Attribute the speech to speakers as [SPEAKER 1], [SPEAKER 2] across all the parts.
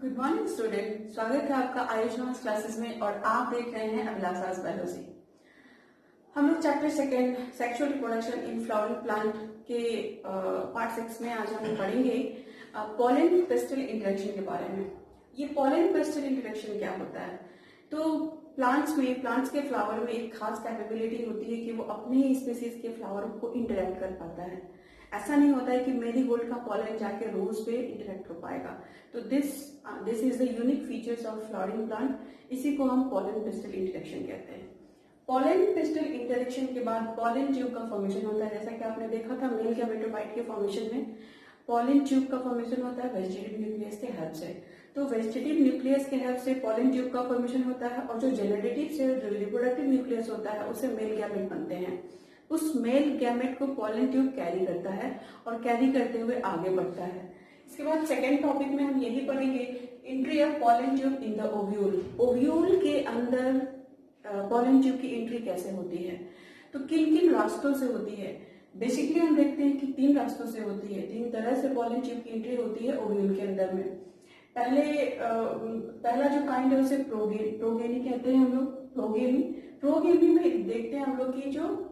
[SPEAKER 1] Good morning student, स्वागत है आपका आयुष्मान क्लासेस में और आप देख रहे हैं अभिलाषास बायोलॉजी। हम लोग chapter second sexual reproduction in flowering plant के पार्ट 6 में आज हम पढ़ेंगे पॉलन पेस्टल इंटरेक्शन के बारे में। ये पॉलन पेस्टल इंटरेक्शन क्या होता है? तो प्लांट्स के फ्लावर में एक खास कैपेबिलिटी होती है कि वो अपने ही स्पीसीज के फ्लावर को इंटरेक्ट कर पाता है। ऐसा नहीं होता है कि मेरीगोल्ड का पॉलन जाके रोज पे इंटरेक्ट हो पाएगा। तो this is the unique features of flowering plant. इसी को हम पॉलन पेस्टल इंटरेक्शन कहते हैं। पॉलन पेस्टल इंटरेक्शन के बाद पॉलन ट्यूब का फॉर्मेशन होता है। जैसा कि आपने देखा था मेल गैमेटोफाइट के फॉर्मेशन में पॉलन ट्यूब का फॉर्मेशन होता है वेजिटेटिव न्यूक्लियस के हेल्प से। तो वेजिटेटिव न्यूक्लियस के हेल्प से पॉलन ट्यूब का फॉर्मेशन होता है और जो जेनेरेटिव से जो रिप्रोडक्टिव न्यूक्लियस होता है उससे मेल गैमेट बनते हैं। उस मेल गैमेट को पॉलन ट्यूब कैरी करता है और कैरी करते हुए आगे बढ़ता है। इसके बाद सेकेंड टॉपिक में हम यही पढ़ेंगे entry of pollen tube in the ovule. Ovule के अंदर पॉलन ट्यूब की एंट्री कैसे होती है, तो किन किन रास्तों से होती है। बेसिकली हम देखते हैं कि 3 रास्तों से होती है। 3 तरह से पॉलन ट्यूब की एंट्री होती है ओव्यूल के अंदर में। पहला जो काइंड है उसे प्रोगेनी कहते हैं हम लोग। प्रोगेनी में देखते हैं हम लोग की जो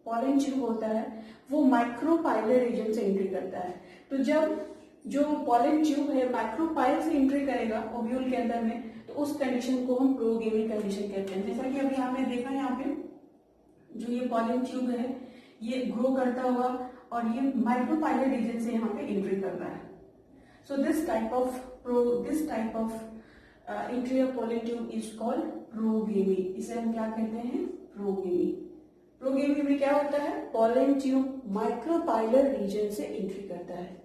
[SPEAKER 1] पॉलन ट्यूब होता है वो माइक्रोपाइलर रीजन से एंट्री करता है। तो जब जो पॉलन ट्यूब है माइक्रोपाइल से एंट्री करेगा ओव्यूल के अंदर में, तो उस कंडीशन को हम प्रोगेमी कंडीशन कहते हैं। जैसा कि अभी आपने देखा यहाँ पे जो ये पॉलन ट्यूब है ये ग्रो करता हुआ और ये माइक्रोपाइलर रीजन से यहाँ पे एंट्री कर रहा है। So this type of entry of pollen tube is called porogamy. इसे हम क्या कहते हैं? प्रोगेमी। प्रोगेमी में क्या होता है? पॉलन ट्यूब माइक्रोपाइलर रीजन से एंट्री करता है।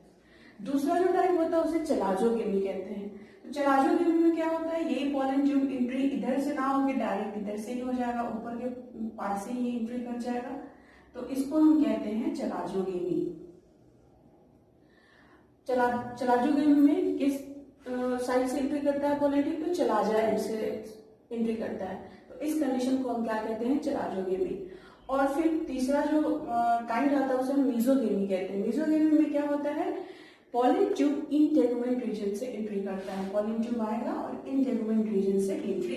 [SPEAKER 1] दूसरा जो टाइप होता है उसे चलाजोगेमी कहते हैं। तो चलाजोगेमी में क्या होता है? यही पॉलन ट्यूब एंट्री इधर से ना होकर डायरेक्ट इधर से ही हो जाएगा, ऊपर के पार्ट से ही एंट्री कर जाएगा। तो इसको हम कहते हैं चलाजोगेमी। चलाजोगेमी में किस साइड से एंट्री करता है पॉलन ट्यूब? तो चलाजा एंड से एंट्री करता है। तो इस कंडीशन को हम क्या कहते हैं? चलाजोगेमी। और फिर तीसरा जो काइंड आता है उसे हम मीजोगेमी कहते हैं। मीजोगेमी में क्या होता है? पॉलन ट्यूब इंटेगुमेंट रीजन से एंट्री करता है। पॉलन ट्यूब आएगा और इंटेगुमेंट रीजन से एंट्री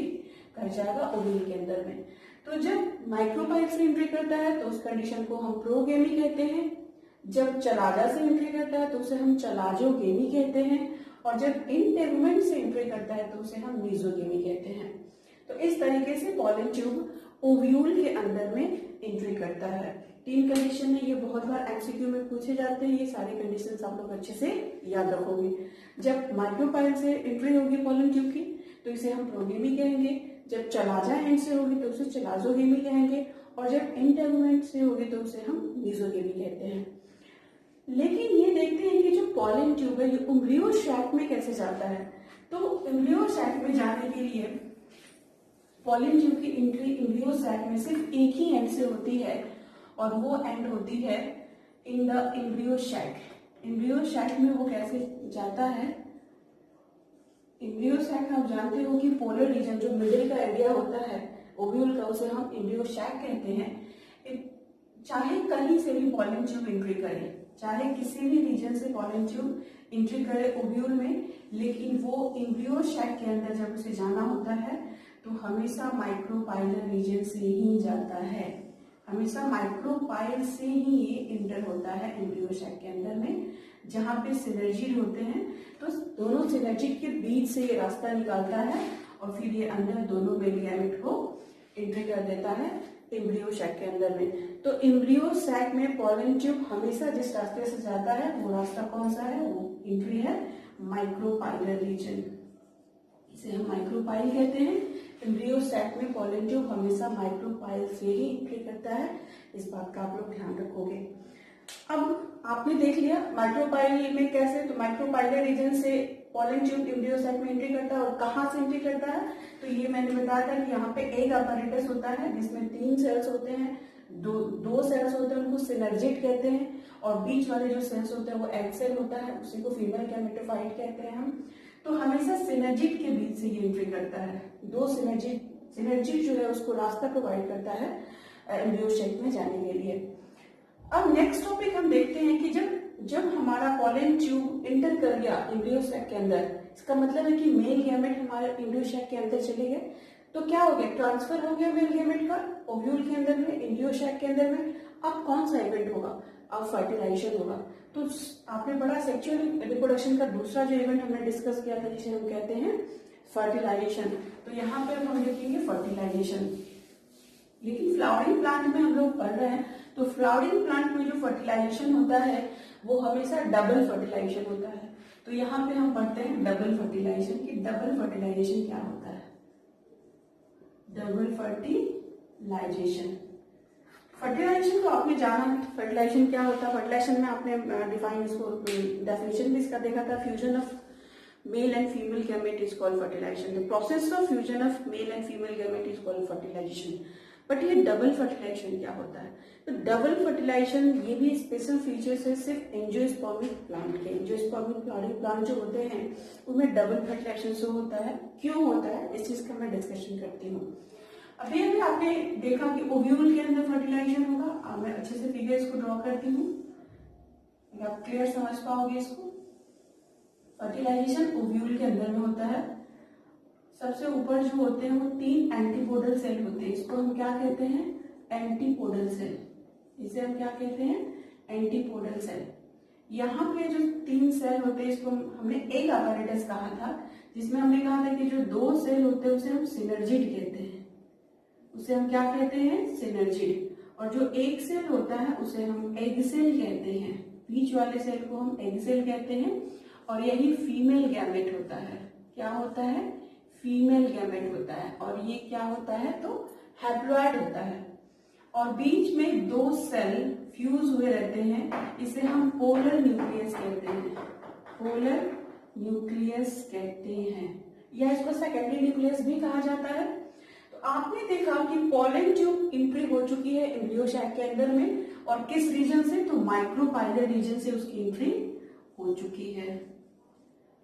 [SPEAKER 1] कर जाएगा ओव्यूल के अंदर में। तो जब माइक्रोपाइल से एंट्री करता है तो उस कंडीशन को हम प्रोगेमी कहते हैं। जब चलाजा से एंट्री करता है तो उसे हम चलाजोगेमी कहते हैं। और जब इंटेगुमेंट से एंट्री करता है तो उसे हम मीजोगेमी कहते हैं। तो इस तरीके से पॉलन ट्यूब ओव्यूल के अंदर में एंट्री करता है। 3 कंडीशन है, ये बहुत बार एमसीक्यू में पूछे जाते हैं। ये सारे कंडीशंस आप लोग अच्छे से याद रखोगे। जब माइक्रोपाइल से एंट्री होगी पॉलन ट्यूब की तो इसे हम प्रोगेमी कहेंगे। जब चलाजा एंड से होगी तो उसे चलाजोगेमी कहेंगे। और जब इंटेगुमेंट से होगी तो उसे हम मीजोगेमी कहते हैं। लेकिन ये देखते हैं कि जो पॉलन ट्यूब है ये एम्ब्रियो सैक में कैसे जाता है। तो एम्ब्रियो सैक में जाने के लिए पॉलन ट्यूब की एंट्री एम्ब्रियो सैक में सिर्फ एक ही एंड से होती है और वो एंड होती है in the embryo sac. Embryo sac में वो कैसे जाता है? एम्ब्रियो सैक आप जानते हो कि पोलर रीजन जो मिडिल का एरिया होता है ओव्यूल का उसे हम एम्ब्रियो सैक कहते हैं। चाहे कहीं से भी पॉलन ट्यूब एंट्री करे, चाहे किसी भी रीजन से पॉलन ट्यूब एंट्री करे ओव्यूल में, लेकिन वो एम्ब्रियो सैक के अंदर जब उसे जाना होता है तो हमेशा माइक्रोपाइलर रीजन से ही जाता है। हमेशा माइक्रोपाइल से ही ये इंटर होता है एम्ब्रियो सैक के अंदर में, जहां पे सिनर्जिड होते हैं। तो दोनों सिनर्जिड के बीच से ये रास्ता निकालता है और फिर ये अंदर दोनों मेल गैमेट को एंट्री कर देता है एम्ब्रियो सैक के अंदर में। तो एम्ब्रियो सैक में पॉलन ट्यूब हमेशा जिस रास्ते से जाता है वो रास्ता कौन सा है? वो एंट्री है माइक्रोपाइलर रीजन। इसे हम माइक्रोपाइल कहते हैं। एम्ब्रियो सैक में पॉलन ट्यूब हमेशा माइक्रोपाइल से ही एंट्री करता है। इस बात का आप लोग ध्यान रखोगे। अब आपने देख लिया माइक्रोपाइल में कैसे, तो माइक्रोपाइलर रीजन से पॉलन ट्यूब एम्ब्रियो सैक में एंट्री करता है। और कहाँ से एंट्री करता है? तो ये मैंने बताया था कि यहाँ पे एक अपैरेटस होता है जिसमें 3 सेल्स होते हैं। दो सेल्स होते हैं, उनको सिनर्जिड कहते हैं। और बीच वाले जो सेल्स होते हैं वो एग सेल होता है, उसी को फीमेल गैमेटोफाइट कहते हैं हम। तो हमेशा सिनर्जिड के बीच से ये एंट्री करता है। 2 सिनर्जिड जो है उसको रास्ता प्रोवाइड करता है एम्ब्रियो सैक में जाने के लिए। अब नेक्स्ट टॉपिक हम देखते हैं कि जब हमारा पॉलन ट्यूब इंटर कर गया एम्ब्रियो सैक के अंदर, इसका मतलब है कि मेल गैमेट हमारे एम्ब्रियो सैक के अंदर चले गए, तो क्या हो गया, ट्रांसफर हो गया मेल गैमेट का ओव्यूल के अंदर में, एम्ब्रियो सैक के अंदर में। अब कौन सा इवेंट होगा, अब फर्टिलाइजेशन होगा। तो आपने पढ़ा सेक्सुअल रिप्रोडक्शन का दूसरा जो इवेंट हमने डिस्कस किया था जिसे हम कहते हैं फर्टिलाइजेशन, तो यहाँ पे हम लिखेंगे फर्टिलाइजेशन। लेकिन फ्लावरिंग प्लांट में हम लोग पढ़ रहे हैं, तो फ्लावरिंग प्लांट में जो फर्टिलाइजेशन होता है वो हमेशा डबल फर्टिलाइजेशन होता है। तो यहाँ पे हम पढ़ते हैं डबल फर्टिलाइजेशन, कि डबल फर्टिलाइजेशन क्या होता है। डबल फर्टिलाइजेशन, फर्टिलाइजेशन को आपने जाना, फर्टिलाइजेशन क्या होता है। फर्टिलाइजेशन में आपने डिफाइन इसको डेफिनेशन भी इसका देखा था, fusion of male and female gamete is called fertilisation. The process of fusion of male and female gamete is called fertilisation. But ये डबल फर्टिलाइजेशन क्या होता है, तो डबल फर्टिलाइजेशन ये भी स्पेशल फीचर्स है सिर्फ एंजियोस्पर्मिक प्लांट के। एंजियोस्पर्मिक फ्लावरिंग प्लांट जो होते हैं उनमें डबल फर्टिलाइजेशन से होता है। क्यों होता है इस चीज का मैं डिस्कशन करती हूँ। अभी आपने देखा कि ओव्यूल के अंदर फर्टिलाइजेशन होगा। मैं अच्छे से फिगर्स को ड्रॉ करती हूँ, आप क्लियर समझ पाओगे इसको। फर्टिलाइजेशन ओव्यूल के अंदर में होता है। सबसे ऊपर जो होते हैं वो 3 एंटीपोडल सेल होते हैं, इसको हम क्या कहते हैं, एंटीपोडल सेल। इसे हम क्या कहते हैं, एंटीपोडल सेल। यहाँ पे जो 3 सेल होते हैं इसको हमने एक apparatus कहा था, जिसमें हमने कहा था कि जो 2 सेल होते हैं उसे हम सिनर्जिड कहते हैं। उसे हम क्या कहते हैं, सिनर्जिड। और जो एक सेल होता है उसे हम एग सेल कहते हैं। बीच वाले सेल को हम एग सेल कहते हैं। और यही फीमेल गैमेट होता है। क्या होता है, फीमेल गैमेट होता है। और ये क्या होता है, तो हैप्लॉइड होता है। और बीच में 2 सेल फ्यूज हुए रहते हैं, इसे हम पोलर न्यूक्लियस कहते हैं। पोलर न्यूक्लियस कहते हैं, या इसको सेकेंडरी न्यूक्लियस भी कहा जाता है। तो आपने देखा कि पोलन ट्यूब एंट्री हो चुकी है एम्ब्रियो सैक के अंदर में, और किस रीजन से, तो माइक्रोपाइलर रीजन से उसकी एंट्री हो चुकी है।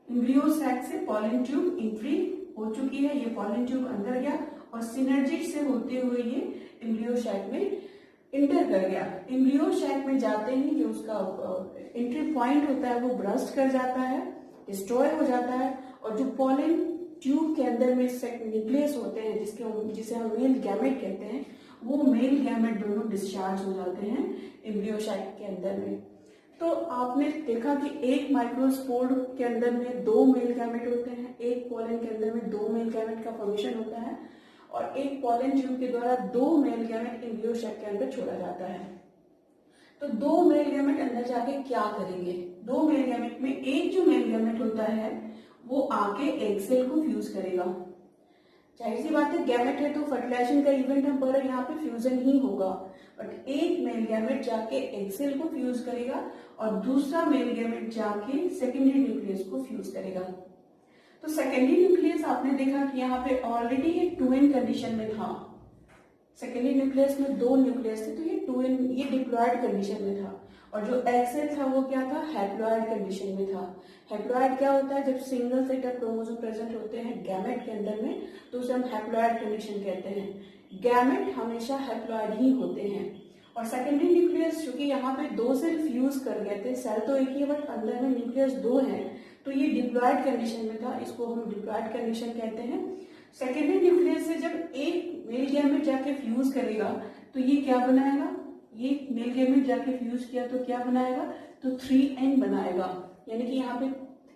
[SPEAKER 1] एम्ब्रियो सैक से पोलन ट्यूब एंट्री हो चुकी है, ये पोलन ट्यूब अंदर गया और सिनर्जिड से होते हुए ये एम्ब्रियो सैक में इंटर कर गया। एम्ब्रियो सैक में जाते ही जो उसका एंट्री पॉइंट होता है वो ब्रस्ट कर जाता है, डिस्ट्रॉय हो जाता है। और जो पोलन ट्यूब के अंदर में न्यूक्लियस होते हैं जिसे हम मेल गैमेट कहते हैं, वो मेल गैमेट दोनों डिस्चार्ज हो जाते हैं एम्ब्रियो सैक के अंदर में। तो आपने देखा कि एक माइक्रोस्पोर के अंदर में 2 मेल गैमेट होते हैं, एक पोलन के अंदर में 2 मेल गैमेट का फॉर्मेशन होता है, और एक पोलन ट्यूब के द्वारा 2 मेल गैमेट एम्ब्रियो सैक के अंदर छोड़ा जाता है। तो 2 मेल गैमेट अंदर जाके क्या करेंगे, 2 मेल गैमेट में एक जो मेल गैमेट होता है वो आके एग सेल को फ्यूज करेगा। जाहिर सी बात है, गैमेट है तो फर्टिलाइजेशन का इवेंट हम पर यहाँ पे फ्यूजन ही होगा। बट एक मेल गैमेट जाके एग सेल को फ्यूज करेगा और दूसरा मेल गैमेट जाके सेकेंडरी न्यूक्लियस को फ्यूज करेगा। तो सेकेंडरी न्यूक्लियस आपने देखा कि यहाँ पे ऑलरेडी ये 2n कंडीशन में था। सेकेंडरी न्यूक्लियस में 2 न्यूक्लियस थे, तो ये 2n ये डिप्लॉयड कंडीशन में था। और जो एग सेल था वो क्या था, हैप्लॉयड कंडीशन में था। हैप्लॉयड क्या होता है, जब single set of chromosome present होते हैं गैमेट के अंदर में तो उसे हम हैप्लॉयड कंडीशन कहते हैं। गैमेट हमेशा हैप्लॉयड ही होते हैं। और सेकेंडरी न्यूक्लियस चूंकि यहाँ पे 2 सेल फ्यूज कर गए थे, सेल तो एक ही है बट अंदर में न्यूक्लियस 2 है, तो ये डिप्लॉयड कंडीशन में था, इसको हम डिप्लॉयड कंडीशन कहते हैं। सेकेंडरी न्यूक्लियस से जब एक मेल गैमेट जाके फ्यूज करेगा तो ये क्या बनाएगा, ये मेल गैमेट जाके फ्यूज किया तो क्या बनाएगा, तो 3n बनाएगा। यानी कि यहाँ पे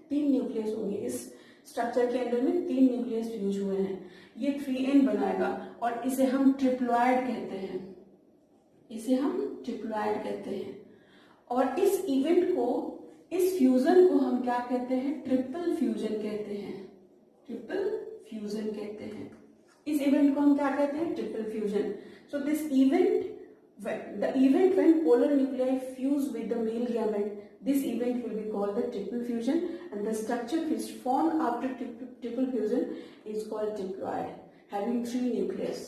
[SPEAKER 1] 3 न्यूक्लियस होंगे, इस स्ट्रक्चर के अंदर में 3 न्यूक्लियस फ्यूज हुए हैं, ये 3n बनाएगा। और इसे हम ट्रिप्लॉयड कहते हैं, इसे हम ट्रिप्लॉयड कहते हैं। और इस इवेंट को, इस फ्यूजन को हम क्या कहते हैं, ट्रिपल फ्यूजन कहते हैं। ट्रिपल फ्यूजन कहते हैं इस इवेंट को, हम क्या कहते हैं, triple fusion. So this event, the event when polar nuclei fuse with the male gamete, this event will be called the triple fusion, and the structure which formed after triple fusion is called triploid, having 3 nucleus.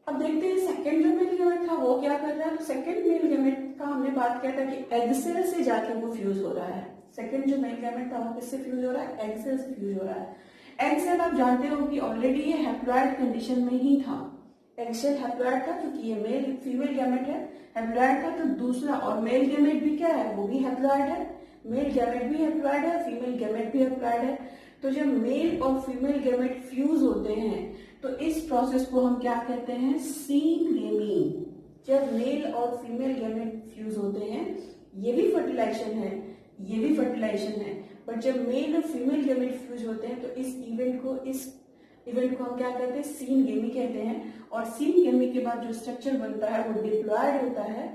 [SPEAKER 1] अब देखते हैं second जो male gamete था वो क्या कर रहा है। तो सेकेंड मेल गैमेट का हमने बात किया था कि एग सेल से जाके वो फ्यूज हो रहा है। सेकेंड जो मेल गैमेट था वो किससे फ्यूज हो रहा है, एग सेल से फ्यूज हो रहा है। एग सेल आप जानते हो कि ऑलरेडी ये हैप्लॉयड कंडीशन में ही था। एग सेल हैप्लॉयड था क्योंकि ये मेल फीमेल गैमेट है, हैप्लॉयड था। तो दूसरा, और मेल गैमेट भी क्या है, वो भी हैप्लॉयड है। मेल गैमेट भी हैप्लॉयड है, फीमेल गैमेट भी हैप्लॉयड है। तो जब मेल और फीमेल गैमेट फ्यूज होते हैं तो इस प्रोसेस को हम क्या कहते हैं, सीनगेमी। जब मेल और फीमेल गैमेट फ्यूज होते हैं, ये भी फर्टिलाइजेशन है, ये भी फर्टिलाइजेशन है, बट जब मेल और फीमेल गैमेट फ्यूज होते हैं तो इस इवेंट को हम क्या कहते हैं, सीनगेमी कहते हैं। और सीनगेमी के बाद जो स्ट्रक्चर बनता है वो डिप्लॉयड होता है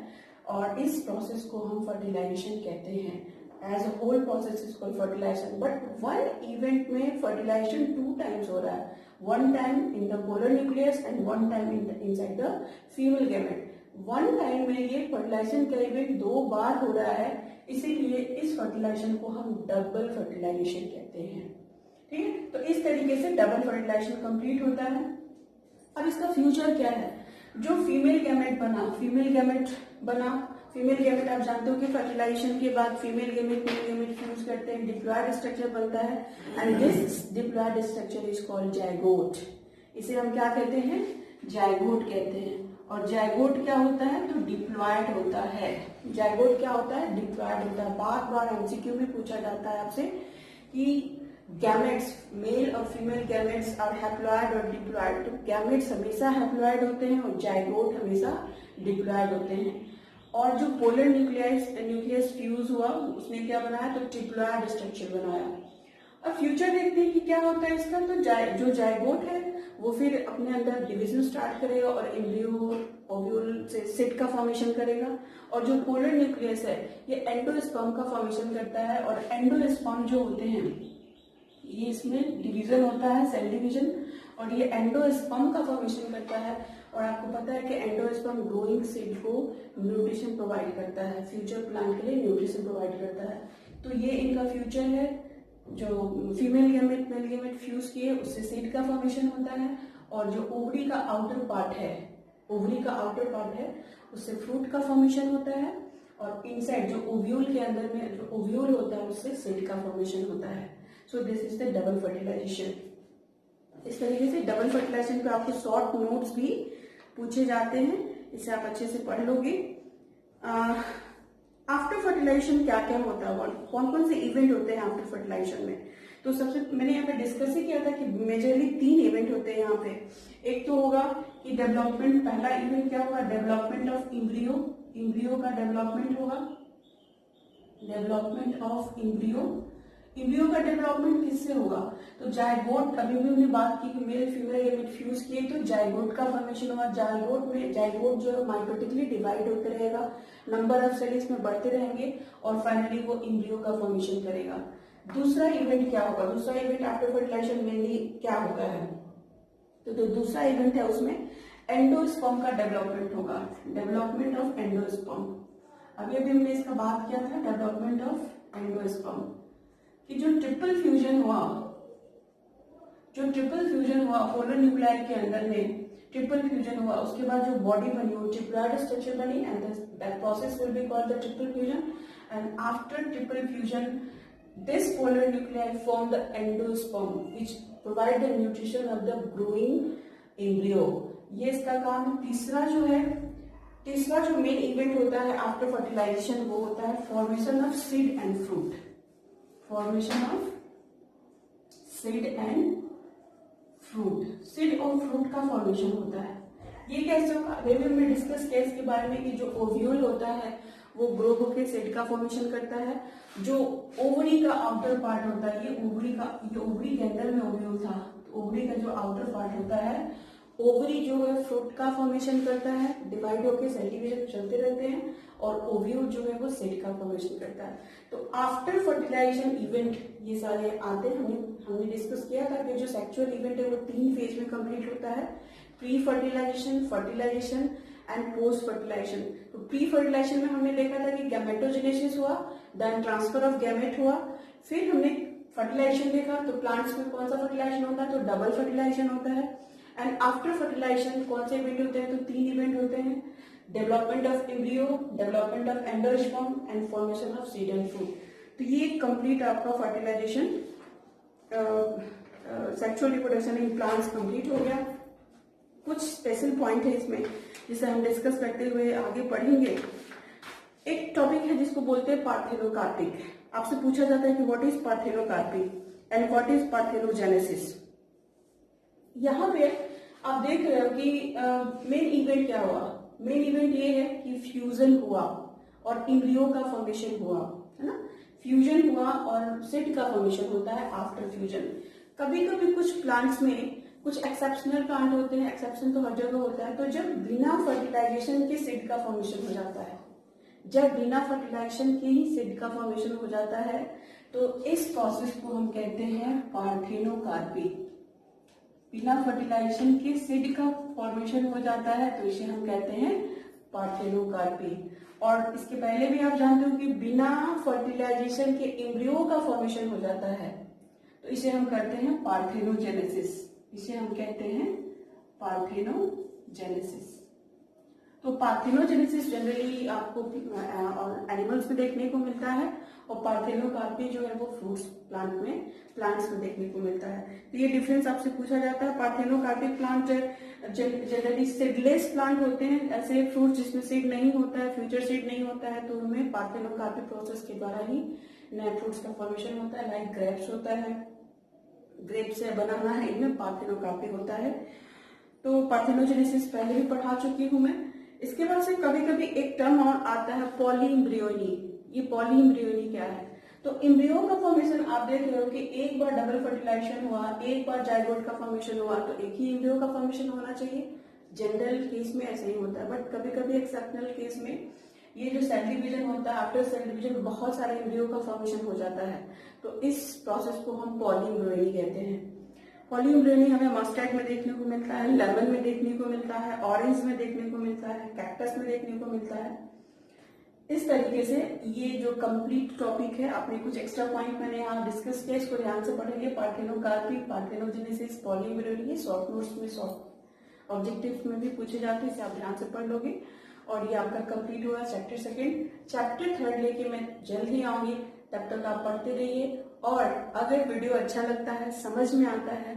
[SPEAKER 1] और इस प्रोसेस को हम फर्टिलाइजेशन कहते हैं। As a whole process is called fertilisation, but one event में फर्टिलाइजेशन 2 टाइम्स हो रहा है, one time in the polar nucleus and one time inside the female gamete. One time में ये फर्टिलाइजेशन का इवेंट 2 बार हो रहा है, इसीलिए इस फर्टिलाइजेशन को हम डबल फर्टिलाइजेशन कहते हैं। ठीक है, तो इस तरीके से डबल फर्टिलाइजेशन कंप्लीट होता है। अब इसका फ्यूचर क्या है, जो फीमेल गैमेट आप जानते हो कि फर्टिलाइजेशन के बाद female gamete male gamete fuse करते हैं, डिप्लॉयड स्ट्रक्चर बनता है and this diploid structure is called zygote. इसे हम क्या कहते हैं, जाइगोट कहते हैं। और जाइगोट क्या होता है, तो डिप्लॉयड होता है। जाइगोट क्या होता है, डिप्लॉयड होता है। बार बार एमसीक्यू में पूछा जाता है आपसे कि गैमेट्स, मेल और फीमेल गैमेट्स आर हैप्लॉयड और डिप्लॉयड। तो गैमेट्स हमेशा हैप्लॉयड होते हैं और जाइगोट हमेशा डिप्लॉयड होते हैं। और जो पोलर न्यूक्लियस फ्यूज हुआ उसने क्या बनाया, तो डिप्लॉयड स्ट्रक्चर बनाया। अब फ्यूचर देखते हैं कि क्या होता है इसका। तो जो जाइगोट है वो फिर अपने अंदर डिवीजन स्टार्ट करेगा और एम्ब्रियो ओव्यूल से सिट का फॉर्मेशन करेगा। और जो पोलर न्यूक्लियस है ये एंडोस्पर्म का फॉर्मेशन करता है। और एंडोस्पर्म जो होते हैं ये इसमें डिवीजन होता है, सेल डिवीजन, और ये एंडोस्पर्म का फॉर्मेशन करता है। और आपको पता है कि एंडोस्पर्म ग्रोइंग सीड को न्यूट्रिशन प्रोवाइड करता है, फ्यूचर प्लांट के लिए न्यूट्रिशन प्रोवाइड करता है। तो ये इनका फ्यूचर है। जो female gamete male gamete fuse किए उससे सीड का फॉर्मेशन होता है। और जो ओवरी का आउटर पार्ट है उससे फ्रूट का फॉर्मेशन होता है। और इनसाइड जो ओव्यूल के अंदर में जो ओव्यूल होता है उससे सीड का फॉर्मेशन होता है। So this is the double fertilisation. इस तरीके से डबल फर्टिलाइजेशन पे आपको शॉर्ट नोट्स भी पूछे जाते हैं, इसे आप अच्छे से पढ़ लोगे। आफ्टर फर्टिलाइजेशन क्या क्या होता है, कौन कौन से इवेंट होते हैं आफ्टर फर्टिलाइजेशन में। तो सबसे मैंने यहाँ पे डिस्कस ही किया था कि मेजरली 3 इवेंट होते हैं यहाँ पे। एक तो होगा कि डेवलपमेंट, पहला इवेंट क्या होगा, डेवलपमेंट ऑफ इम्ब्रियो का डेवलपमेंट होगा। डेवलपमेंट ऑफ इम्ब्रियो का डेवलपमेंट किससे होगा, तो जाइगोट, अभी भी हमने बात की कि मेल फीमेल गैमेट फ्यूज किए तो जाइगोट का फॉर्मेशन होगा। जाइगोट जो है माइटोटिकली डिवाइड होते रहेगा, नंबर ऑफ सेल्स में बढ़ते रहेंगे और फाइनली वो इम्ब्रियो का फॉर्मेशन करेगा। दूसरा इवेंट क्या होगा, दूसरा इवेंट आफ्टर फर्टिलाइजेशन मेनली क्या होता है, तो दूसरा इवेंट है उसमें एंडोस्पर्म का डेवलपमेंट होगा, डेवलपमेंट ऑफ एंडोस्पर्म। अभी हमने इसका बात किया था, डेवलपमेंट ऑफ एंडोस्पर्म, कि जो ट्रिपल फ्यूजन हुआ पोलर न्यूक्लियाई के अंदर में, ट्रिपल फ्यूजन हुआ, उसके बाद जो बॉडी बनी वो ट्रिप्लॉइड स्ट्रक्चर बनी and that process will be called the triple fusion. And after triple fusion this polar nuclei form the endosperm which provide the nutrition of the growing embryo. ये इसका काम। तीसरा जो मेन इवेंट होता है after fertilisation वो होता है formation of seed and fruit. Formation of seed and fruit, seed और फ्रूट का फॉर्मेशन होता है। ये कैसे होगा, अभी हमने डिस्कस किया इसके बारे में कि जो ओव्यूल होता है वो ग्रो होकर सीड का फॉर्मेशन करता है। जो ओवरी का आउटर पार्ट होता है, ये ओवरी के अंदर में ओव्यूल था, तो ओवरी का जो आउटर पार्ट होता है, ओवरी जो है फ्रूट का फॉर्मेशन करता है, डिवाइड होकर सेल डिवीजन चलते रहते हैं, और ओव्यूल जो है वो सीड का फॉर्मेशन करता है। तो आफ्टर फर्टिलाइजेशन इवेंट ये सारे आते हैं। हमने डिस्कस किया था कि जो सेक्सुअल इवेंट है वो 3 फेज में कंप्लीट होता है, pre fertilisation, fertilisation and post fertilisation. तो प्री फर्टिलाइजेशन में हमने देखा था कि गैमेटोजेनेसिस हुआ, देन ट्रांसफर ऑफ गैमेट हुआ, फिर हमने फर्टिलाइजेशन देखा। तो प्लांट्स में कौन सा फर्टिलाइजेशन होता है, तो डबल फर्टिलाइजेशन होता है। एंड आफ्टर फर्टिलाइजेशन कौन से इवेंट होते हैं, तो 3 इवेंट होते हैं, development of embryo, development of endosperm and formation of seed and fruit. तो ये कंप्लीट आपका fertilisation sexual reproduction in plants complete हो गया। कुछ स्पेशल पॉइंट है इसमें जिसे हम डिस्कस करते हुए आगे पढ़ेंगे। एक टॉपिक है जिसको बोलते हैं पार्थेनोकार्पिक। आपसे पूछा जाता है कि what is parthenocarpy. And what is parthenogenesis. यहाँ पे आप देख रहे हो कि मेन इवेंट क्या हुआ। मेन इवेंट ये है कि फ्यूजन हुआ और इम्ब्रियो का फॉर्मेशन हुआ, है ना। फ्यूजन हुआ और सीड का फॉर्मेशन होता है आफ्टर फ्यूजन। कभी कभी कुछ प्लांट्स में कुछ एक्सेप्शनल प्लांट होते हैं, एक्सेप्शन तो हर जगह होता है, तो जब बिना फर्टिलाइजेशन के सीड का फॉर्मेशन हो जाता है, जब बिना फर्टिलाइजेशन के ही सीड का फॉर्मेशन हो जाता है, तो इस प्रोसेस को हम कहते हैं पार्थेनोकार्पी। बिना फर्टिलाइजेशन के सीड का फॉर्मेशन हो जाता है तो इसे हम कहते हैं पार्थेनोकार्पी। और इसके पहले भी आप जानते हो कि बिना फर्टिलाइजेशन के एम्ब्रियो का फॉर्मेशन हो जाता है तो इसे हम करते हैं पार्थेनोजेनेसिस। इसे हम कहते हैं पार्थेनोजेनेसिस। तो पार्थेनोजेनेसिस जनरली आपको एनिमल्स में देखने को मिलता है और पार्थेनोकार्पी जो है वो प्लांट्स में देखने को मिलता है। तो ये डिफरेंस आपसे पूछा जाता है। Parthenocarpic plant generally seedless plant होते हैं, ऐसे फ्रूट जिसमें सीड नहीं होता है, फ्यूचर सीड नहीं होता है, तो उनमें पार्थेनोकार्पिक प्रोसेस के द्वारा ही नए फ्रूट्स का फॉर्मेशन होता है। लाइक ग्रेप्स होता है, ग्रेप्स है, बनाना है, इनमें पार्थेनोकार्पी होता है। तो पार्थेनोजेनेसिस पहले भी पढ़ा चुकी हूं मैं। इसके बाद से कभी कभी एक टर्म और आता है पॉलीइम्ब्रियोनी। ये पॉलीइम्ब्रियोनी क्या है? तो इम्ब्रियो का फॉर्मेशन आप देख रहे हो कि एक बार डबल फर्टिलाइजेशन हुआ, एक बार जाइगोट का फॉर्मेशन हुआ तो एक ही इम्ब्रियो का फॉर्मेशन होना चाहिए। जनरल केस में ऐसा ही होता है, बट कभी कभी एक्सेप्शनल केस में ये जो सेल डिवीजन होता है, आफ्टर सेल डिवीजन बहुत सारे इम्ब्रियो का फॉर्मेशन हो जाता है, तो इस प्रोसेस को हम पॉलीइम्ब्रियोनी कहते हैं। पॉलीइम्ब्रियोनी हमें मस्टर्ड में देखने को मिलता है, लेमन में देखने को मिलता है, ऑरेंज में देखने को मिलता है, कैक्टस में देखने को मिलता है। इस तरीके से ये जो कंप्लीट टॉपिक है, आपने कुछ एक्स्ट्रा पॉइंट मैंने यहाँ डिस्कस किया, इसको ध्यान से पढ़ेंगे। पार्थेनोकार्पी, पार्थेनोजेनेसिस, पॉलीइम्ब्रियोनी शॉर्ट नोट्स में, शॉर्ट ऑब्जेक्टिव में भी पूछे जाते हैं, इसे आप ध्यान से पढ़ लोगे और ये आपका कंप्लीट हुआ चैप्टर सेकेंड। चैप्टर थर्ड लेके मैं जल्द ही आऊंगी, तब तक आप पढ़ते रहिए। और अगर वीडियो अच्छा लगता है, समझ में आता है,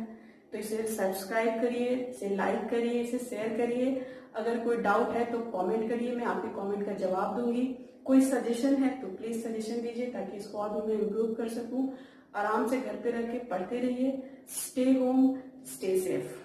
[SPEAKER 1] तो इसे सब्सक्राइब करिए, इसे लाइक करिए, इसे शेयर करिए। अगर कोई डाउट है तो कमेंट करिए, मैं आपके कमेंट का जवाब दूंगी। कोई सजेशन है तो प्लीज सजेशन दीजिए ताकि इसको और भी मैं इम्प्रूव कर सकूं। आराम से घर पे रह के पढ़ते रहिए। Stay home, stay safe.